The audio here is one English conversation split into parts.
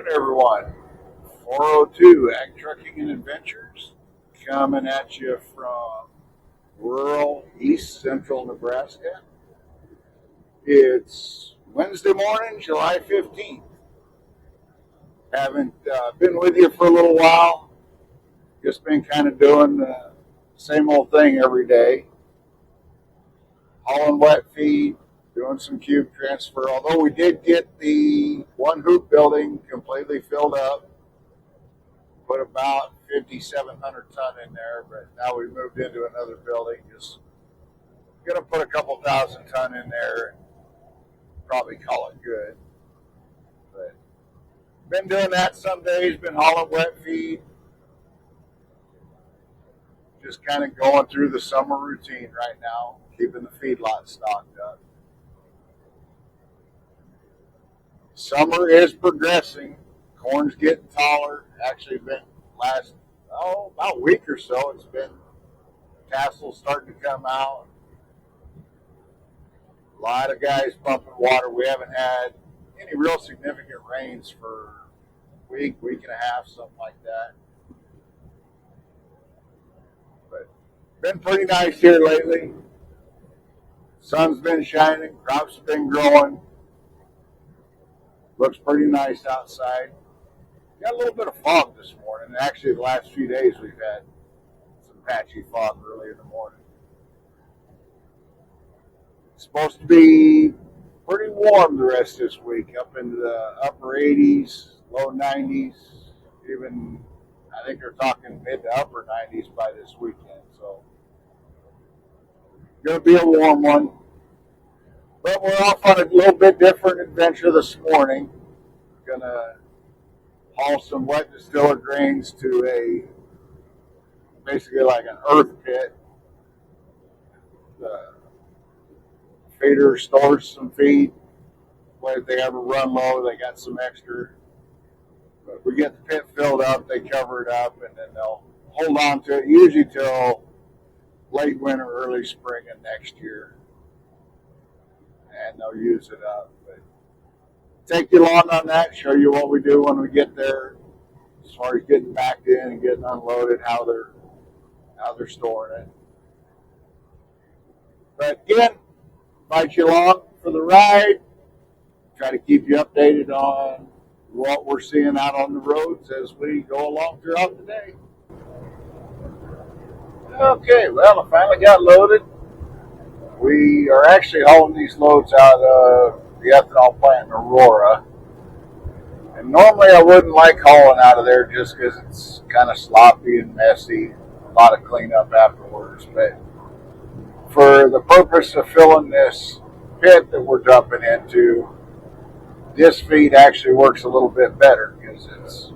afternoon, everyone. 402 Ag Trucking and Adventures coming at you from rural east central Nebraska. It's Wednesday morning, July 15th. Haven't been with you for a little while. Just been kind of doing the same old thing every day. Hauling wet feed, doing some cube transfer. Although we did get the one hoop building completely filled up. Put about 5,700 ton in there, but now we moved into another building. Just gonna put a couple thousand ton in there and probably call it good. But been doing that some days, been hauling wet feed. Just kind of going through the summer routine right now, keeping the feedlot stocked up. Summer is progressing. Corn's getting taller. Actually been about a week or so, it's been tassels starting to come out. A lot of guys pumping water. We haven't had any real significant rains for a week and a half, something like that. But been pretty nice here lately. Sun's been shining, crops have been growing. Looks pretty nice outside. Got a little bit of fog this morning. Actually, the last few days we've had some patchy fog early in the morning. It's supposed to be pretty warm the rest of this week, up into the upper 80s, low 90s, even I think they're talking mid to upper 90s by this weekend. So, going to be a warm one. But we're off on a little bit different adventure this morning. Going to haul some wet distiller grains to basically like an earth pit. The feeder stores some feed. If they ever run low, they got some extra. But we get the pit filled up, they cover it up, and then they'll hold on to it, usually till late winter, early spring of next year. And they'll use it up. But take you along on that, show you what we do when we get there, as far as getting backed in and getting unloaded, how they're storing it. But again, invite you along for the ride. Try to keep you updated on what we're seeing out on the roads as we go along throughout the day. Okay, well, I finally got loaded. We are actually hauling these loads out of the ethanol plant in Aurora. And normally I wouldn't like hauling out of there just because it's kind of sloppy and messy. A lot of cleanup afterwards. But for the purpose of filling this pit that we're dumping into, this feed actually works a little bit better because it's,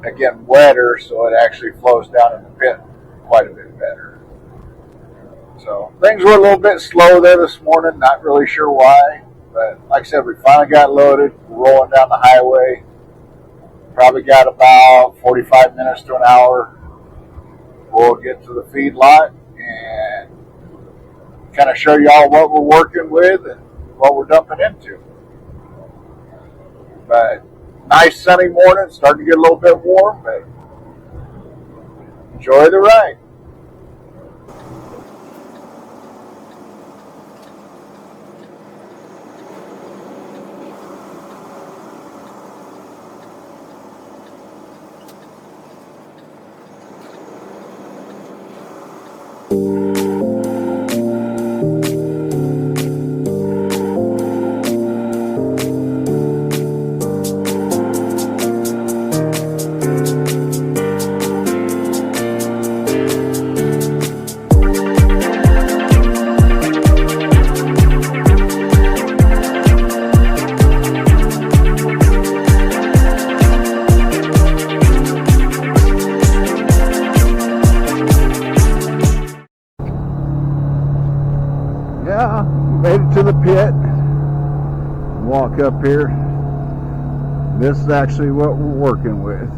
again, wetter, so it actually flows down in the pit quite a bit better. So things were a little bit slow there this morning, not really sure why. But like I said, we finally got loaded. We're rolling down the highway. Probably got about 45 minutes to an hour. We'll get to the feed lot and kind of show y'all what we're working with and what we're dumping into. But nice sunny morning, starting to get a little bit warm, but enjoy the ride. Made it to the pit. Walk up here. This is actually what we're working with.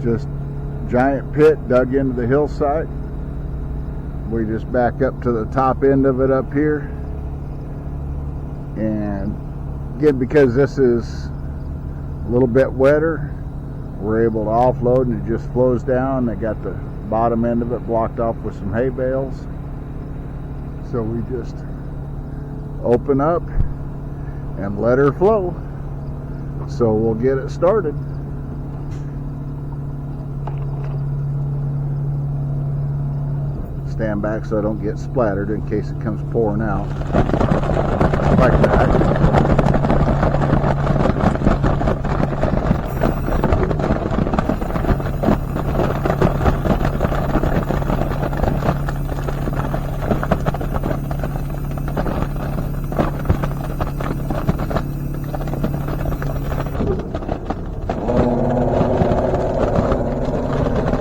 Just giant pit dug into the hillside. We just back up to the top end of it up here and Again, because this is a little bit wetter, we're able to offload and it just flows down. I got the bottom end of it blocked off with some hay bales. So we just open up and let her flow. So we'll get it started. Stand back so I don't get splattered in case it comes pouring out. Like that.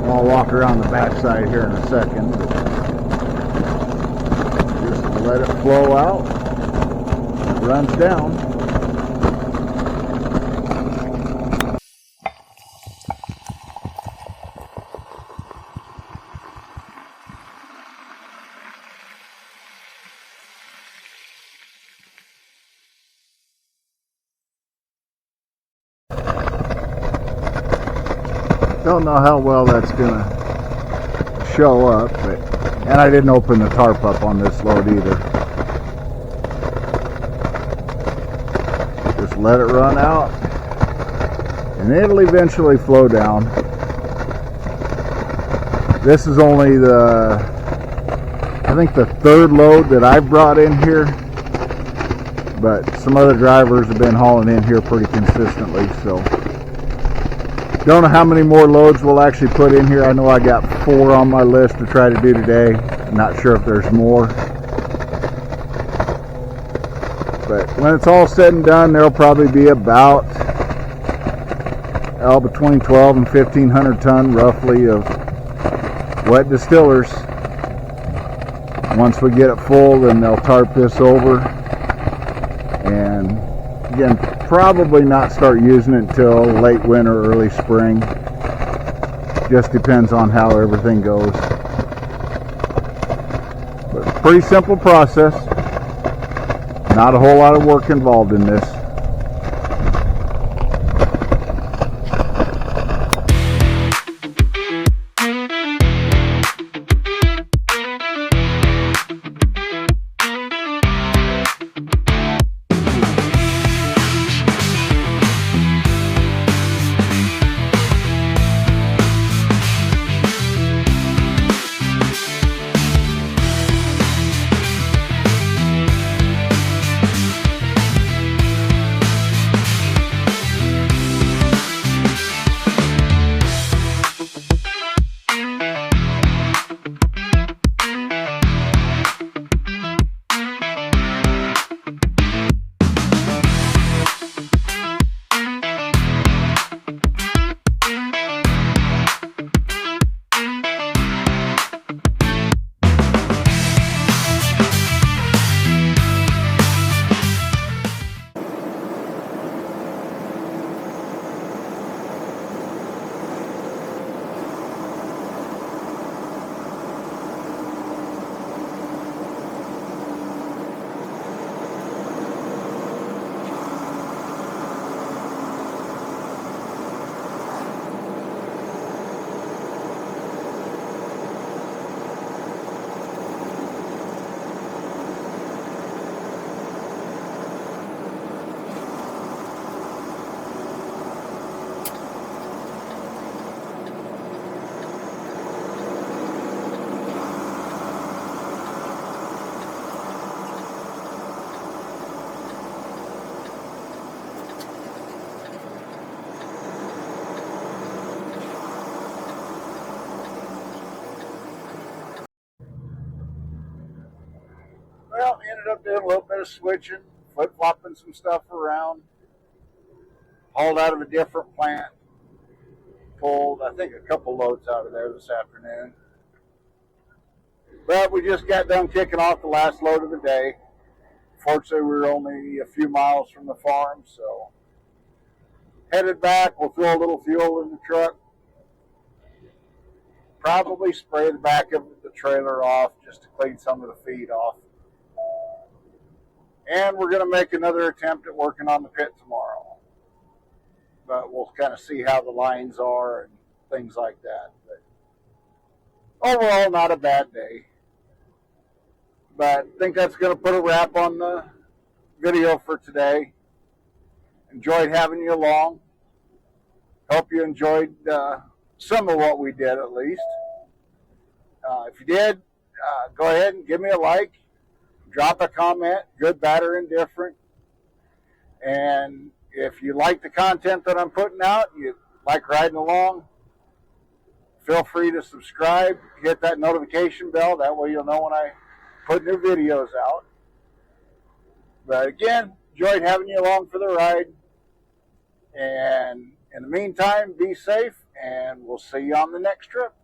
I'll walk around the backside here in a second. Just let it flow out. It runs down. Don't know how well that's gonna show up, and I didn't open the tarp up on this load either. Just let it run out and it'll eventually flow down. This is only I think the third load that I've brought in here, but some other drivers have been hauling in here pretty consistently, so don't know how many more loads we'll actually put in here. I know I got 4 on my list to try to do today. Not sure if there's more. But when it's all said and done, there'll probably be about between 12 and 1,500 ton roughly of wet distillers. Once we get it full, then they'll tarp this over. And again, probably not start using it until late winter, early spring. Just depends on how everything goes. But pretty simple process. Not a whole lot of work involved in this. Well, ended up doing a little bit of switching, flip-flopping some stuff around. Hauled out of a different plant. Pulled, I think, a couple loads out of there this afternoon. But we just got done kicking off the last load of the day. Fortunately, we were only a few miles from the farm, so headed back. We'll throw a little fuel in the truck. Probably spray the back of the trailer off just to clean some of the feed off. And we're going to make another attempt at working on the pit tomorrow. But we'll kind of see how the lines are and things like that. But overall, not a bad day. But I think that's going to put a wrap on the video for today. Enjoyed having you along. Hope you enjoyed some of what we did, at least. If you did, go ahead and give me a like. Drop a comment, good, bad, or indifferent. And if you like the content that I'm putting out, you like riding along, feel free to subscribe, hit that notification bell. That way you'll know when I put new videos out. But again, enjoyed having you along for the ride. And in the meantime, be safe, and we'll see you on the next trip.